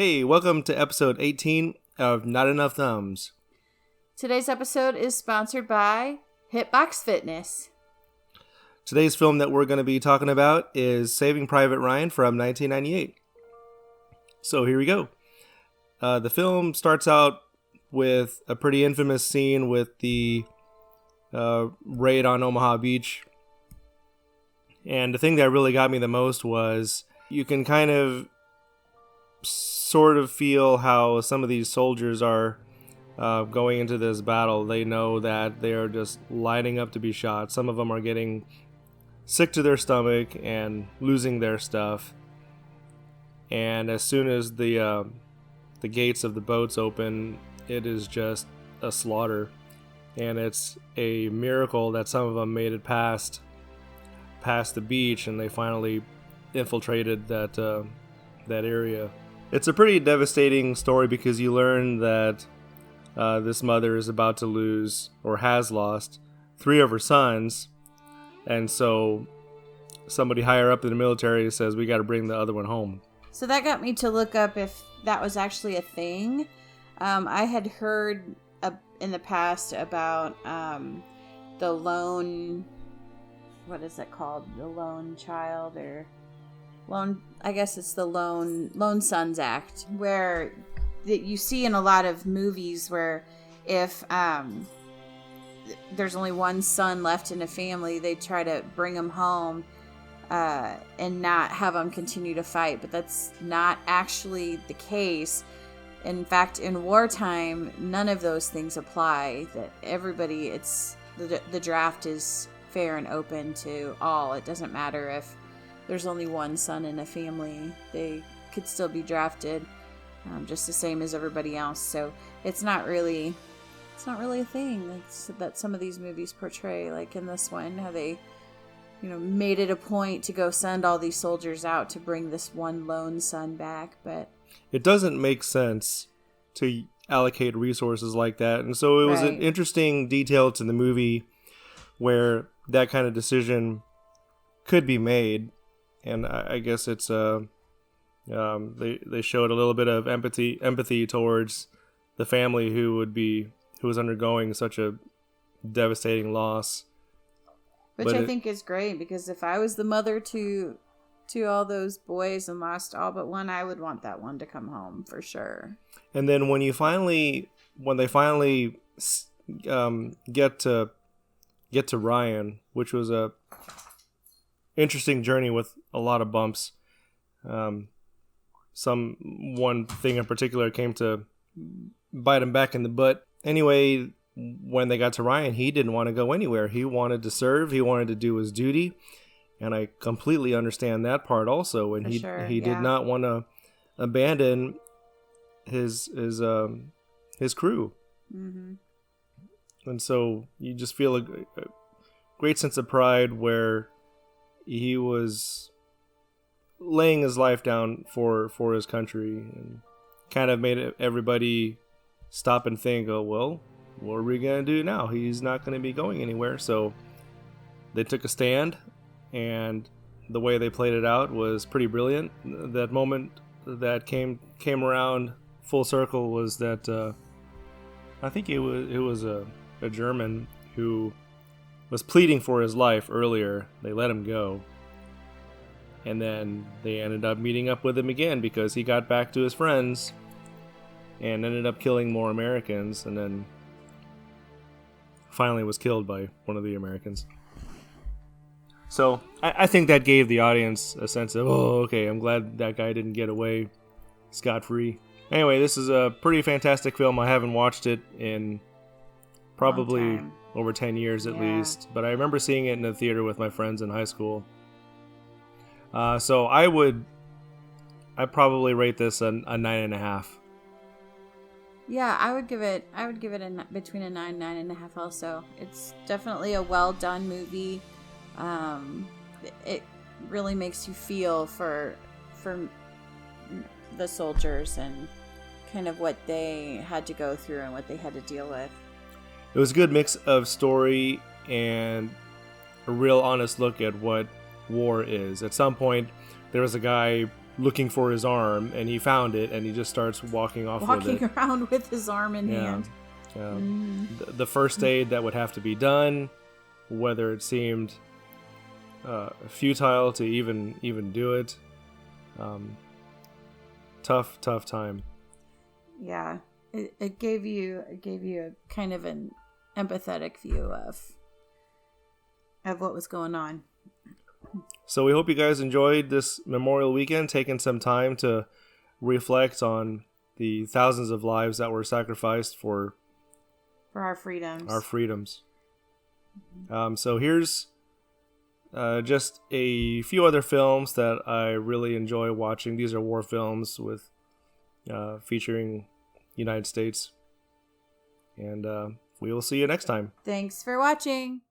Hey, welcome to episode 18 of Not Enough Thumbs. Today's episode is sponsored by Hitbox Fitness. Today's film that we're going to be talking about is Saving Private Ryan from 1998. So here we go. The film starts out with a pretty infamous scene with the raid on Omaha Beach. And the thing that really got me the most was you can kind of sort of feel how some of these soldiers are going into this battle. They know that they are just lining up to be shot. Some of them are getting sick to their stomach and losing their stuff. And as soon as the gates of the boats open, it is just a slaughter. And it's a miracle that some of them made it past the beach and they finally infiltrated that area. It's a pretty devastating story because you learn that this mother is about to lose, or has lost, 3 of her sons. And so somebody higher up in the military says, we got to bring the other one home. So that got me to look up if that was actually a thing. I had heard in the past about the lone, what is it called? The lone child or lone, I guess it's the Lone Sons Act, where you see in a lot of movies where if there's only one son left in a family, they try to bring him home and not have him continue to fight. But that's not actually the case. In fact, in wartime, none of those things apply. That everybody, it's the draft is fair and open to all. It doesn't matter if there's only one son in a family. They could still be drafted just the same as everybody else. So it's not really a thing that some of these movies portray. Like in this one, how they, made it a point to go send all these soldiers out to bring this one lone son back. But it doesn't make sense to allocate resources like that. And so it was an interesting detail to the movie where that kind of decision could be made. And I guess it's they showed a little bit of empathy towards the family who was undergoing such a devastating loss. Which I think is great, because if I was the mother to all those boys and lost all but one, I would want that one to come home for sure. And then when they finally get to Ryan, which was a interesting journey with a lot of bumps. One thing in particular came to bite him back in the butt. Anyway, when they got to Ryan, he didn't want to go anywhere. He wanted to serve. He wanted to do his duty. And I completely understand that part also. And he did not want to abandon his crew. Mm-hmm. And so you just feel a great sense of pride where he was laying his life down for his country, and kind of made everybody stop and think, oh, well, what are we going to do now? He's not going to be going anywhere. So they took a stand, and the way they played it out was pretty brilliant. That moment that came around full circle was that I think it was a German who was pleading for his life earlier. They let him go. And then they ended up meeting up with him again because he got back to his friends and ended up killing more Americans, and then finally was killed by one of the Americans. So I think that gave the audience a sense of, oh, okay, I'm glad that guy didn't get away scot-free. Anyway, this is a pretty fantastic film. I haven't watched it in probably over 10 years at least, but I remember seeing it in the theater with my friends in high school. So I'd probably rate this a 9.5. Yeah, I would give it between a 9.5 also. It's definitely a well done movie. It really makes you feel for the soldiers and kind of what they had to go through and what they had to deal with. It was a good mix of story and a real honest look at what war is. At some point, there was a guy looking for his arm, and he found it, and he just starts walking off with it. Around with his arm in hand. The first aid that would have to be done, whether it seemed futile to even do it. Tough time. Yeah, it gave you a kind of an empathetic view of what was going on. So we hope you guys enjoyed this Memorial Weekend, taking some time to reflect on the thousands of lives that were sacrificed for our freedoms. So here's just a few other films that I really enjoy watching. These are war films with featuring United States. And we will see you next time. Thanks for watching.